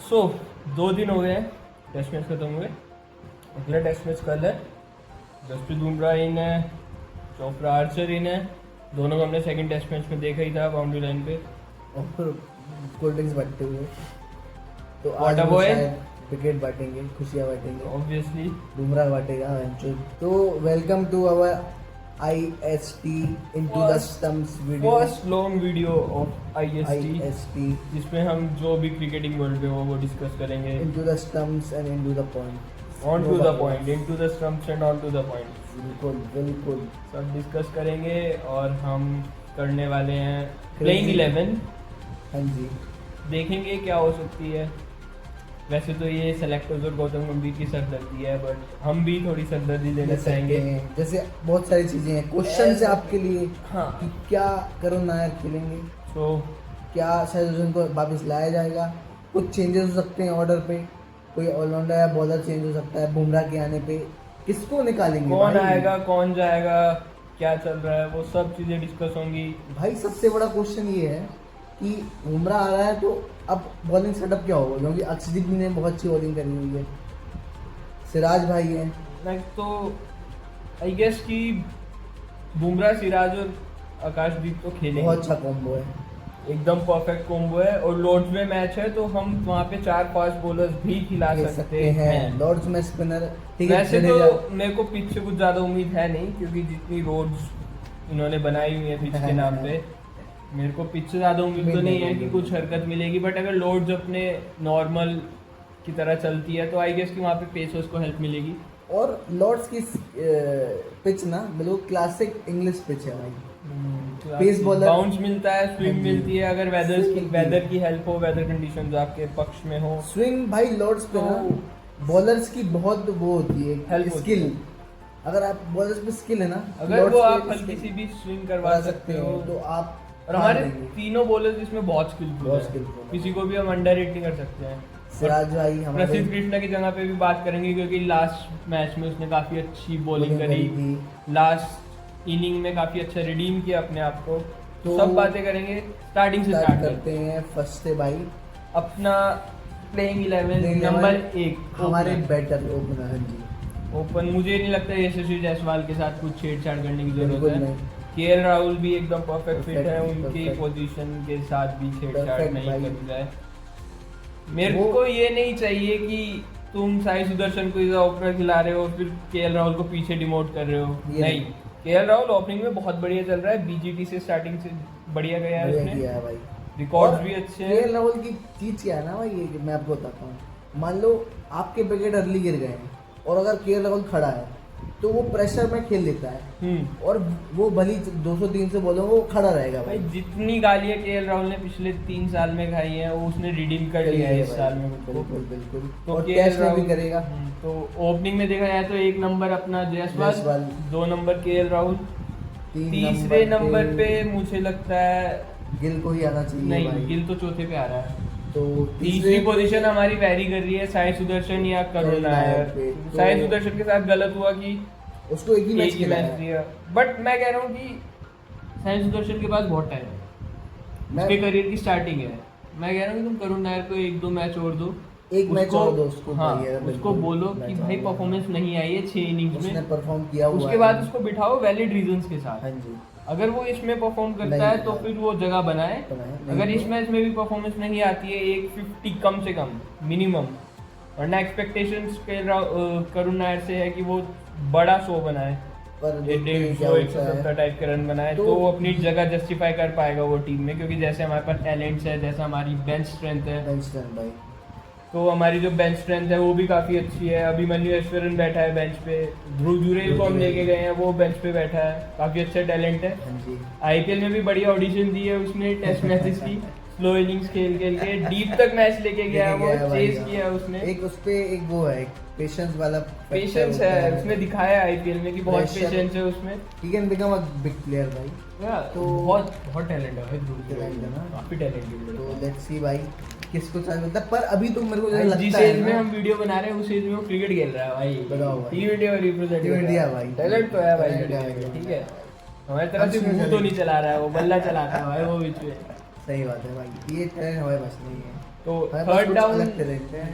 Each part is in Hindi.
सो 2 दिन हो गए हैं टेस्ट मैच खत्म हुए। अगला टेस्ट मैच कल है। जसप्रीत बुमराह इन है, चोपड़ा आर्चर इन है। दोनों को हमने सेकंड टेस्ट मैच में देखा ही था बाउंड्री लाइन पे। और फिर कोल्ड ड्रिंक्स बांटते हुए तो What आज a वो boy. शायद विकेट बांटेंगे, खुशियाँ बांटेंगे, ऑब्वियसली बुमराह बांटेगा वेंचर। तो welcome to our IST into the stumps video. First long video of IST IST जिसमें हम जो भी क्रिकेटिंग वर्ल्ड पे हो वो डिस्कस करेंगे। Into the stumps and into the point, on to the point, into the stumps and on to the point बिल्कुल बिल्कुल। सब डिस्कस करेंगे। और हम करने वाले हैं प्लेइंग 11। हाँ जी, देखेंगे क्या हो सकती है। वैसे तो ये सेलेक्टर्स और गौतम गंभीर की सरदर्दी है, बट हम भी थोड़ी सरदर्दी लेना ले सकते चाहेंगे। हैं। जैसे बहुत सारी चीजें हैं, क्वेश्चन है आपके लिए हाँ। कि क्या करुण नायर खेलेंगे, तो क्या शायद को वापस लाया जाएगा, कुछ चेंजेस हो सकते हैं ऑर्डर पे, कोई ऑलराउंडर या बॉलर चेंज हो सकता है बुमराह के आने पे, किसको निकालेंगे, कौन भाई? आएगा, कौन जाएगा, क्या चल रहा है, वो सब चीज़ें डिस्कस होंगी। भाई सबसे बड़ा क्वेश्चन ये है कि बुमराह आ रहा है तो अब बॉलिंग सेटअप क्या होगा, क्योंकि अक्षदीप ने बहुत अच्छी बॉलिंग करी हुई है, सिराज भाई है। नेक्स्ट तो आई गेस कि बुमराह, सिराज और आकाशदीप तो खेलेंगे। बहुत अच्छा कॉम्बो है, एकदम परफेक्ट कॉम्बो है। और लॉर्ड्स में मैच है तो हम वहाँ पे 4-5 बॉलर्स भी खिला खेल सकते हैं। लॉर्ड्स में स्पिनर ठीक है। वैसे जडेजा- तो मेरे को पिच से कुछ ज़्यादा उम्मीद है नहीं, क्योंकि जितनी रोड्स इन्होंने बनाई हुई है पिच के नाम पे, मेरे को पिच से ज़्यादा उम्मीद तो नहीं है कि कुछ हरकत मिलेगी। बट अगर लॉर्ड्स अपने नॉर्मल की तरह चलती है तो आई गेस कि वहाँ पे पेसर्स को हेल्प मिलेगी। और लॉर्ड्स की पिच ना बिल्कुल क्लासिक इंग्लिश पिच है भाई। पेस बॉलर बाउंस मिलता है, स्विंग हाँ जी। मिलती है, अगर Swing वेदर की हेल्प हो, वेदर कंडीशंस आपके पक्ष में हो। स्विंग भाई लॉर्ड्स पे ना बॉलर्स की बहुत वो होती है Help होती स्किल। है। अगर आप बॉलर्स पे स्किल है ना, अगर Lords वो पे आप हल्की skill सी भी स्विंग करवा सकते हो तो आप और हमारे हार देंगे। तीनों बॉलर्स इसमें बहुत स्किलफुल बहुत हैं। skillful हैं। किसी को भी हम अंडर रेट नहीं कर सकते हैं। सिराज भाई हमारे प्रसिद्ध कृष्णा की जगह पे भी बात करेंगे, क्योंकि लास्ट मैच में उसने काफी अच्छी बॉलिंग करी थी। लास्ट इनिंग में काफी अच्छा रिडीम किया अपने आप को। तो सब बातें करेंगे, स्टार्टिंग से स्टार्ट स्टार्ट करते हैं फर्स्ट से भाई। अपना प्लेइंग 11 Playing नंबर 11 1 हमारे बैटर ओपनर। हाँ जी, ओपन। मुझे नहीं लगता यशस्वी जायसवाल के साथ कुछ छेड़छाड़ करने की बिल्कुल जरूरत है। नहीं। केएल राहुल भी एकदम परफेक्ट फिट है, Perfect, उनकी perfect। पोजीशन के साथ भी छेड़छाड़ Perfect नहीं भाई। करी जाए। मेरे वो- को ये नहीं चाहिए कि तुम साई सुदर्शन को इधर ओपनर खिला रहे हो फिर केएल राहुल को पीछे डिमोट कर रहे हो। ये नहीं, केएल राहुल ओपनिंग में बहुत बढ़िया चल रहा है, बीजीटी से स्टार्टिंग से बढ़िया गया है बढ़िया उसने, किया है भाई। रिकॉर्ड्स और भी अच्छे केएल हैं। राहुल की चीज क्या है ना भाई, ये कि मैं आपको बताता हूँ, मान लो आपके विकेट अर्ली गिर गए हैं और अगर केएल राहुल खड़ा है तो वो प्रेशर में खेल लेता है और वो भली 200-300 बॉलों वो खड़ा रहेगा भाई भाई। जितनी गालियां केएल राहुल ने पिछले 3 साल में खाई हैं वो उसने रिडीम कर लिया है इस भाई, साल में खुद को। बिल्कुल बिल्कुल। तो और केएल टेस्ट में भी राहुल करेगा। तो ओपनिंग में देखा जाए तो 1 नंबर अपना जायसवाल, जायसवाल, 2 नंबर केएल राहुल, 3 तीसरे नंबर पे मुझे लगता है गिल को ही आना चाहिए नहीं, भाई। गिल तो चौथे पे आ रहा है। तो तीसरी पोजीशन हमारी वैरी कर रही है साई सुदर्शन या करुण करुण नायर नायर। पे। तो साई सुदर्शन के साथ गलत हुआ कि उसको एक ही मैच एक ही खेला मैच है। दिया, बट मैं कह रहा हूँ कि साई सुदर्शन के पास बहुत टाइम है, मैं- उसके करियर की स्टार्टिंग है। मैं कह रहा हूँ कि तुम करुण नायर को 1-2 मैच और दो, एक मैच और दो उसको हाँ, भाई, उसको बिल्कुल, बोलो मैच कि और भाई दो। परफॉर्मेंस नहीं आई है 6 इनिंग्स उसने में, परफॉर्म किया हुआ उसके है। बाद उसको बिठाओ वैलिड रीजंस के साथ। हाँ जी, अगर वो इसमें परफॉर्म करता नहीं, है तो फिर वो जगह बनाए। नहीं अगर इस तो- मैच में भी परफॉर्मेंस नहीं आती है 150 कम से कम मिनिमम, वरना एक्सपेक्टेशंस करुण नायर से है कि वो बड़ा शो बनाए, पर देखते हैं 150 क्या होता 170 है। टाइप के रन बनाए तो- तो वो अपनी जगह जस्टिफाई कर पाएगा वो टीम में, क्योंकि जैसे हमारे पास टैलेंट्स है, जैसा हमारी बेंच स्ट्रेंथ है, बेंच स्ट्रेंथ भाई। तो हमारी जो बेंच स्ट्रेंथ है वो भी काफ़ी अच्छी है। अभिमन्यु ऐश्वर्यन बैठा है बेंच पे, ध्रुव जुरेल को हम लेके गए हैं, वो बेंच पे बैठा है, काफ़ी अच्छा टैलेंट है। हाँ जी, आईपीएल में भी बढ़िया ऑडिशन दी है उसने, टेस्ट मैचेस की स्लो इनिंग्स खेल खेल के डीप तक मैच लेके गया है, वो लेके गया भाई, चेज हाँ। किया है उसने। एक उस पे एक वो है, पेशेंस वाला पेशेंस है, उसने दिखाया है आईपीएल में कि बहुत Pressure- पेशेंस है उसमें। He can become a big player भाई। तो तो- बहुत बहुत टैलेंट है भाई ध्रुव जुरेल Talent है में, ना। काफी टैलेंटेड तो है। लेट्स सी भाई किसको चांस मिलता है, पर अभी तो मेरे को जैसा जिस लगता है एज में ना, हम वीडियो बना रहे हैं उस एज में वो क्रिकेट खेल रहा है भाई, बताओ भाई। Team India represent Team India भाई। टैलेंट तो है भाई, Talent है भाई। ठीक है। हमारी तरफ से अच्छी मुंह तो talent। नहीं चला रहा है वो, बल्ला चलाता है भाई वो बीच में। सही बात है भाई, ये टैलेंट हमारे पास नहीं है। तो हमारे पास थर्ड कुछ डाउन, अलग टैलेंट है।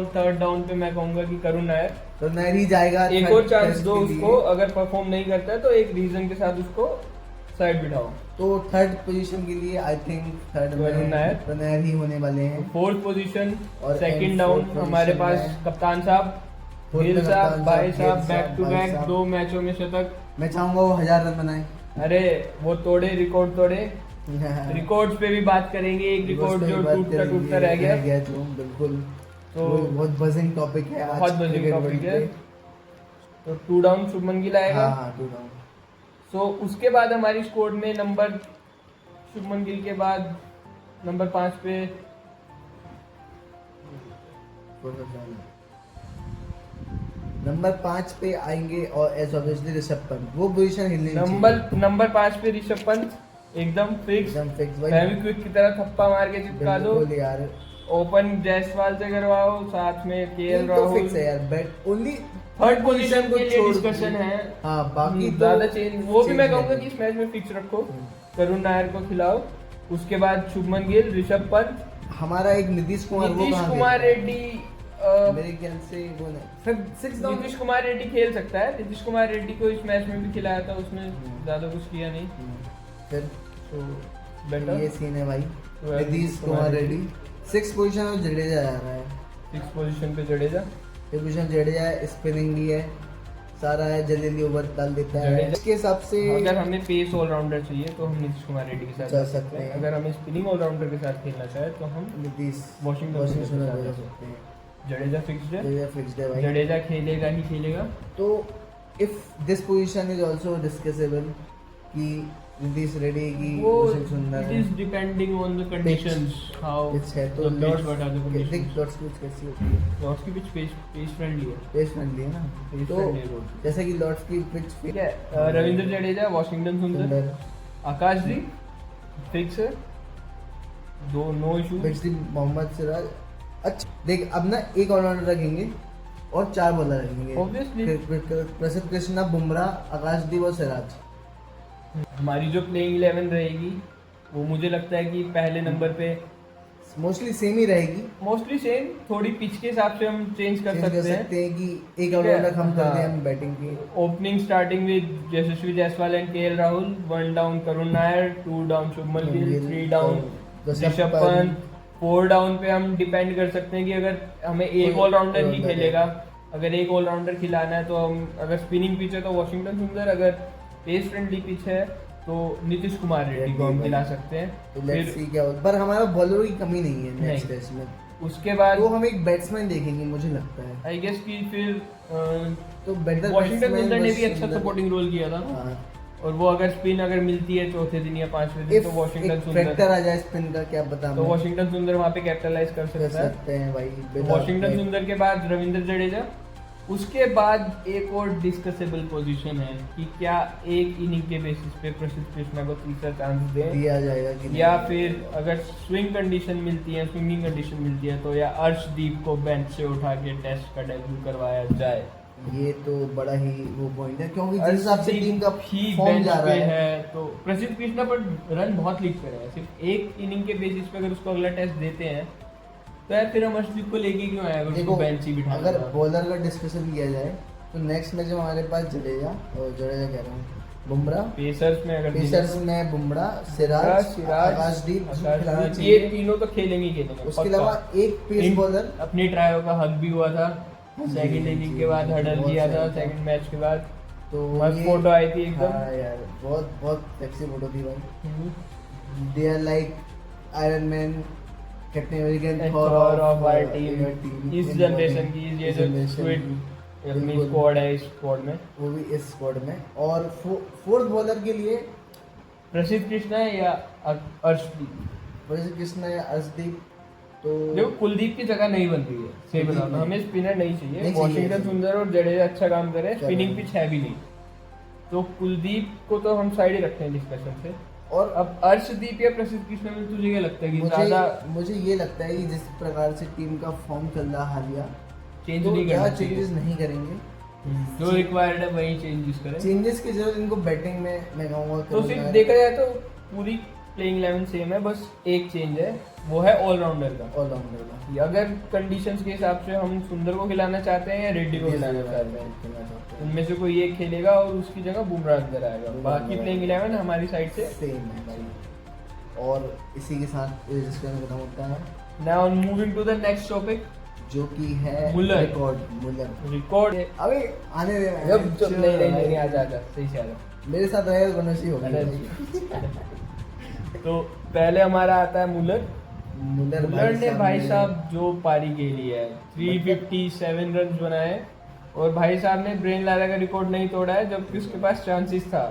थर्ड डाउन पे मैं कहूंगा कि करुण नायर, तो नायर ही जाएगा। एक third और चांस टेस्ट दो के उसको, लिए। अगर परफॉर्म नहीं करता है तो एक रीजन के साथ उसको साइड बिठाओ। तो थर्ड पोजीशन के लिए I think third Varun Nair. तो नायर ही होने वाले हैं। फोर्थ पोजीशन और सेकंड and डाउन fourth हमारे position पास में कप्तान साहब fourth गिल में साहब, कप्तान भाई साहब, साहब गिल बैक साहब, टू भाई बैक साहब। 2 मैचों में शतक। मैं चाहूंगा वो 1000 रन बनाए। अरे वो तोड़े रिकॉर्ड तोड़े, रिकॉर्ड्स पे भी बात करेंगे। एक रिकॉर्ड जो टूटता रह गया, जो बिल्कुल तो वो बहुत बजिंग टॉपिक है आज बहुत बजिंग cricket टॉपिक world है। पे। तो 2 डाउन शुभमन गिल आएगा। हाँ 2 डाउन। सो उसके बाद हमारी स्कोर में नंबर, शुभमन गिल के बाद नंबर 5 पे नंबर 5 पे आएंगे और एज ऑब्वियसली ऋषभ पंत, वो पोजीशन हिलनी नहीं नंबर 5 पे ऋषभ पंत एकदम फिक्स। एकदम फिक्स भाई। फेविक्विक की तरह थप्पा मार के चिपका दो। बिल्कुल यार, ओपन जायसवाल से करवाओ, साथ में केएल तो राहुल। फिक्स है यार। बैट ओनली थर्ड पोजीशन को के लिए छोड़ डिस्कशन के। है। हाँ बाकी तो ज्यादा चेंज, वो भी change मैं नहीं कहूंगा है। कि इस मैच में फिक्स रखो। करुण नायर को खिलाओ, उसके बाद शुभमन गिल, ऋषभ पंत, हमारा एक नीतीश कुमार, वो नीतीश कहाँ कुमार गया? रेड्डी। मेरे ख्याल से वो नहीं, फिर 6 डाउन। नीतीश कुमार रेड्डी खेल सकता है। नीतीश कुमार रेड्डी को इस मैच में भी खिलाया था, उसने ज्यादा कुछ किया नहीं। फिर तो बेटर ये सीन है भाई। तो नीतीश कुमार रेड्डी 6 पोजीशन में जडेजा जा रहा है। 6 पोजीशन पे जडेजा। ये पोजीशन जडेजा है, स्पिनिंग भी है, सारा है, जल्दी जल्दी ओवर डाल देता है। जडेजा- इसके हिसाब से अगर हमें पेस ऑलराउंडर चाहिए तो हम नीतीश कुमार रेड्डी के साथ जा जा सकते सकते हैं। हैं। अगर हमें स्पिनिंग ऑलराउंडर के साथ खेलना चाहे तो हम नीतीश वॉशिंगटन सुंदर के साथ जा सकते हैं। जडेजा फिक्स्ड है। जडेजा फिक्स्ड है भाई। जडेजा खेलेगा ही खेलेगा। तो if this position is also discussable कि नीतीश रेड्डी की वो Washington Sundar it is depending on the conditions, how pitch है। तो लॉर्ड्स व्हाट आर द देख कंडीशंस। लॉर्ड्स की पिच कैसी होती है? लॉर्ड्स की पिच पेस फ्रेंडली है। पेस फ्रेंडली है ना। पेस तो फ्रेंडली रोड। जैसे कि लॉर्ड्स की पिच ठीक है, रविंद्र जडेजा, वॉशिंगटन सुंदर, आकाशदीप फिक्स है, दो no issue. Fixed Mohammed Siraj. अच्छा देख, अब ना एक ऑलराउंडर रखेंगे और 4 बॉलर रखेंगे। Obviously. प्रसिद्ध कृष्णा, बुमराह, आकाशदीप और सिराज। हमारी जो प्लेइंग 11 रहेगी वो मुझे लगता है कि पहले नंबर पे मोस्टली सेम ही रहेगी। मोस्टली सेम, थोड़ी पिच के हिसाब से हम चेंज कर चेंज कर सकते हैं। सकते हैं कि एक ठीक है, ऑलराउंडर हम कर दें हाँ। हम बैटिंग की। Opening starting with Yashasvi Jaiswal and KL Rahul, 1 down Karun Nair, 2 down Shubman Gill, 3 down Rishabh Pant, 4 down पे हम डिपेंड कर सकते हैं कि अगर हमें एक कोई ऑलराउंडर ही all-rounder है। खेलेगा, अगर एक ऑलराउंडर खिलाना है तो हम, अगर स्पिनिंग पिच है तो वॉशिंगटन सुंदर, अगर पेस फ्रेंडली पिच है तो नीतीश कुमार रेड्डी को हम खिला सकते हैं। तो लेट्स फिर सी क्या होता है। पर हमारा बॉलरों की कमी नहीं है नेक्स्ट नहीं। टेस्ट में। उसके बाद तो हम एक बैट्समैन देखेंगे मुझे लगता है। आई गेस कि फिर तो बेटर वॉशिंगटन सुंदर ने भी अच्छा सपोर्टिंग रोल किया था ना। और वो अगर स्पिन अगर मिलती है चौथे दिन या 5वें दिन तो वॉशिंगटन फैक्टर सुंदर, आ जाए स्पिन का, क्या पता तो वॉशिंगटन सुंदर वहाँ पे कैपिटलाइज कर कर सकता है। सकते हैं भाई। तो वॉशिंगटन सुंदर के बाद रविंद्र जडेजा। उसके बाद एक और डिस्कसेबल पोजीशन है कि क्या एक इनिंग के बेसिस पे प्रसिद्ध कृष्णा को तीसरा चांस दें दिया जाएगा कि या नहीं। फिर अगर स्विंग कंडीशन मिलती है, स्विंगिंग कंडीशन मिलती है तो या अर्शदीप को बेंच से उठा के टेस्ट का डेब्यू करवाया जाए। ये तो बड़ा ही वो पॉइंट है क्योंकि जिस हिसाब से टीम का ही फॉर्म बेंच जा रहा पे है। है तो प्रसिद्ध कृष्णा पर रन बहुत लीक कर रहा है। सिर्फ एक इनिंग के बेसिस पे अगर उसको अगला टेस्ट देते हैं तो यार फिर हम अर्शदीप को लेके क्यों आए अगर उसको बेंच ही बिठा अगर बॉलर का डिस्कशन किया जाए तो नेक्स्ट मैच में हमारे पास जडेजा कह रहा हूँ, बुमराह। पेसर्स में अगर पेसर्स में बुमराह, सिराज, आकाशदीप खिलाना ये चाहिए। तीनों तो खेलेंगे ही खेलेंगे। उसके पक्का। अलावा एक पेस बॉलर। अपनी ट्रायो का हक भी हुआ था सेकंड इनिंग के बाद, हडल बहुत दिया था सही था। सेकंड मैच के बाद, तो मस्त ये- फोटो आई थी एकदम। हाँ यार, बहुत बहुत सेक्सी फोटो थी भाई। Hmm. They are like Iron Man, Captain American, And Thor Thor of our your team। इस जनरेशन की ये जो स्क्विड अपनी स्क्वाड है, इस स्क्वाड में वो भी इस स्क्वाड में। और फोर्थ बॉलर के लिए प्रसिद्ध कृष्णा है या अर्शदीप। वैसे कृष्णा या अर्शदीप। तो देखो कुलदीप की जगह नहीं बन रही है, सही कुलदीप बताओ नहीं। हमें स्पिनर नहीं चाहिए। नहीं चाहिए, वॉशिंगटन नहीं। सुंदर और जडेजा अच्छा काम करे, अच्छा स्पिनिंग काम। पिच है भी नहीं, तो कुलदीप को तो हम साइड ही रखते हैं डिस्कशन से। और अब अर्शदीप या प्रसिद्ध कृष्णा में तुझे क्या लगता है कि मुझे ज्यादा मुझे ये लगता है कि जिस प्रकार से टीम का फॉर्म चल रहा है हालिया, चेंज तो नहीं क्या करना चेंजेस चाहिए। नहीं करेंगे। जो रिक्वायर्ड है वही चेंजेस करें। चेंजेस की जरूरत इनको बैटिंग में मैं कहूँगा तो सिर्फ देखा जाए तो पूरी प्लेइंग 11 सेम है, बस एक चेंज है, वो है ऑलराउंडर का। ऑलराउंडर का कि अगर कंडीशंस के हिसाब से हम सुंदर को खिलाना चाहते हैं या रेड्डी को खिलाना चाहते हैं, उनमें से कोई एक खेलेगा और उसकी जगह बुमराह अंदर आएगा। बाकी प्लेइंग 11 हमारी साइड से सेम है भाई। और इसी के साथ रजिस्टर खत्म होता है। Now moving to the next topic, जो कि है मुलर। रिकॉर्ड। अबे आने दे नहीं आजा सही से आजा। मेरे साथ रहेगा गणेशी होगा। तो पहले हमारा आता है मुलर। मुलर मुलर ने भाई साहब जो पारी खेली है, 357 रन बनाए, और भाई साहब ने ब्रेन लारा का रिकॉर्ड नहीं तोड़ा है, जबकि उसके पास चांसेस था।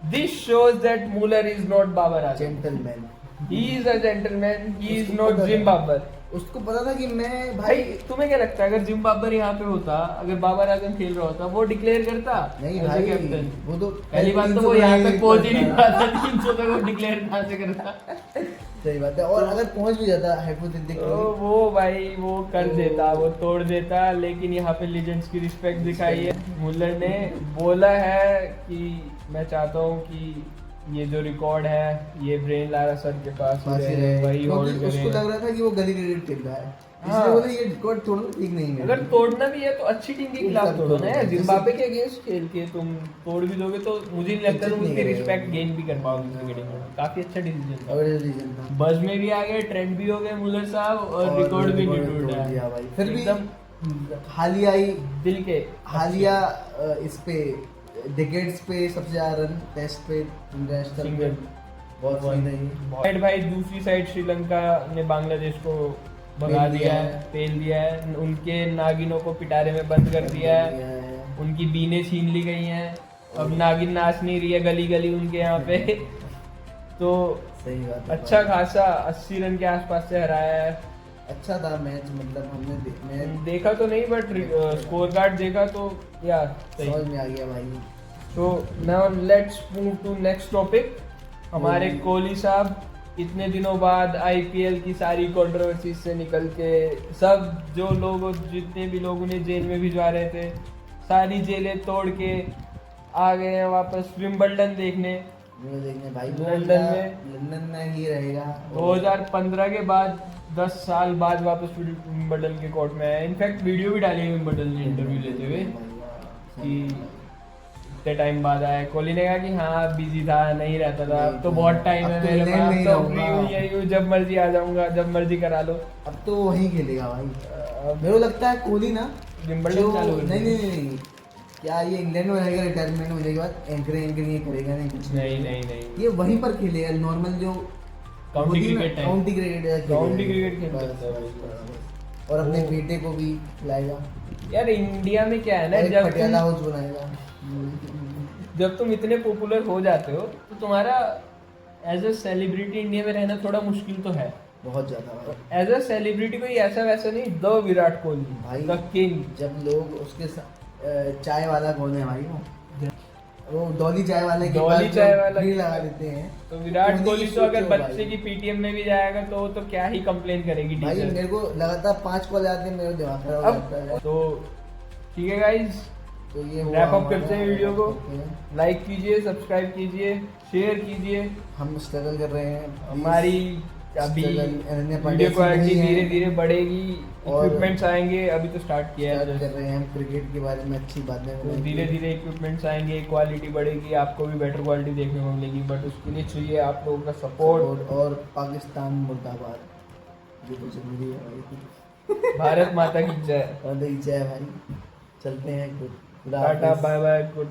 This shows that Muller is not Babar Azam. Gentleman, he is a gentleman, he is not gym Babar. उसको पता था कि मैं भाई तुम्हें क्या लगता है अगर जिम बाबर यहाँ पे होता, अगर बाबर आजम खेल रहा होता, वो डिक्लेयर करता नहीं as a भाई, captain? वो तो पहली बात तो वो यहाँ तक पहुंच ही नहीं पाता, 300 तक वो डिक्लेयर कहाँ से करता। सही बात है। और अगर पहुंच भी जाता हाइपोथेटिकली, तो वो भाई वो कर देता, वो तोड़ देता, लेकिन यहाँ पे लीजेंड्स की रिस्पेक्ट दिखाई है। मुलर ने बोला है कि मैं चाहता हूँ कि ये जो रिकॉर्ड है ये ब्रेन लारा सर के पास ही रहे, वही होल्ड क्योंकि उसको करें। लग रहा था कि वो गली क्रिकेट खेल रहा है, हाँ। इसलिए बोले ये रिकॉर्ड तोड़ना ठीक नहीं है। अगर तोड़ना भी है तो अच्छी टीम के खिलाफ तोड़ो ना, जिम्बाब्वे के अगेंस्ट खेल के तुम तोड़ भी दोगे तो मुझे नहीं लगता तुम उसकी रिस्पेक्ट गेन भी कर पाओगे क्रिकेटिंग में। काफी अच्छा डिसीजन और ये रीजन था, बज में भी आ गए, ट्रेंड भी हो गए मुलर साहब, और रिकॉर्ड भी नहीं तोड़ टूटा दिया भाई। फिर भी एकदम हालियाई दिल के हालिया इस पे डिकेट्स पे सबसे ज्यादा रन टेस्ट पे इंटरनेशनल पे सिंगल बहुत सही नहीं। साइड भाई। दूसरी साइड श्रीलंका ने बांग्लादेश को भगा दिया है, पेल दिया है, उनके नागिनों को पिटारे में बंद कर दिया है, उनकी बीनें छीन ली गई हैं, अब नागिन नाच नहीं रही है गली गली उनके यहाँ पे। तो सही बात है। अच्छा खासा 80 रन के आसपास से हराया है। अच्छा था मैच, मतलब हमने मैच देखा तो नहीं बट स्कोर कार्ड देखा तो यार सही। समझ में आ गया भाई। तो now let's move to next topic. हमारे कोहली साहब इतने दिनों बाद आईपीएल की सारी कंट्रोवर्सी से निकल के, सब जो लोग जितने भी लोग उन्हें जेल में भिजवा रहे थे, सारी जेलें तोड़ के आ गए हैं वापस विंबलडन देखने। देखने भाई लंदन में ही रहेगा। 2015 के बाद 10 साल बाद वापस विंबलडन के कोर्ट में आया। इनफैक्ट वीडियो भी डाली है विंबलडन ने इंटरव्यू लेते हुए कि इतने टाइम बाद आया। कोहली ने कहा कि हाँ बिजी था, नहीं रहता था, अब तो बहुत टाइम है मेरे पास, अब तो फ्री हूँ, यही हूँ, जब मर्जी आ जाऊंगा, जब मर्जी करा लो। अब तो वहीं खेलेगा भाई। मेरे को लगता है कोहली ना विंबलडन चालू कर नहीं नहीं नहीं क्या ये इंग्लैंड में रहेगा रिटायरमेंट होने के बाद? एंकरिंग ये करेगा नहीं कुछ नहीं ये वहीं पर खेलेगा नॉर्मल जो काउंटी क्रिकेट है, काउंटी क्रिकेट खेल सकता है भाई। और अपने बेटे को भी खिलाएगा यार इंडिया में क्या है ना, और एक पटियाला हाउस बनाएगा। जब तुम इतने पॉपुलर हो जाते हो तो तुम्हारा एज अ सेलिब्रिटी इंडिया में रहना थोड़ा मुश्किल तो है, बहुत ज्यादा भाई। एज अ सेलिब्रिटी कोई ऐसा वैसा नहीं, द विराट कोहली भाई द किंग। जब लोग उसके चाय वाला कौन है भाई, वो डॉली चाय वाले के डॉली पास चाय वाला भीड़ लगा देते हैं। तो विराट कोहली तो अगर सोचो बच्चे भाई। की पीटीएम में भी जाएगा तो क्या ही कंप्लेन करेगी भाई टीचर। मेरे को लगातार 5 कॉल आते हैं, मेरे दिमाग खराब हो जाता है। तो ठीक है गाइज, तो ये रैप अप करते हैं वीडियो को। लाइक कीजिए, सब्सक्राइब कीजिए, शेयर कीजिए। हम स्ट्रगल कर रहे हैं, हमारी अभी वीडियो क्वालिटी धीरे धीरे बढ़ेगी, इक्विपमेंट्स आएंगे, अभी तो स्टार्ट किया है, कर रहे हैं हम क्रिकेट के बारे में अच्छी बातें तो धीरे धीरे इक्विपमेंट्स आएंगे, क्वालिटी बढ़ेगी, आपको भी बेटर क्वालिटी देखने को मिलेगी, बट उसके लिए चाहिए आप लोगों का सपोर्ट। और पाकिस्तान मुर्दाबाद, ये तो जरूरी है भाई। भारत माता की जय। जय भाई, चलते हैं, टाटा बाय बाय।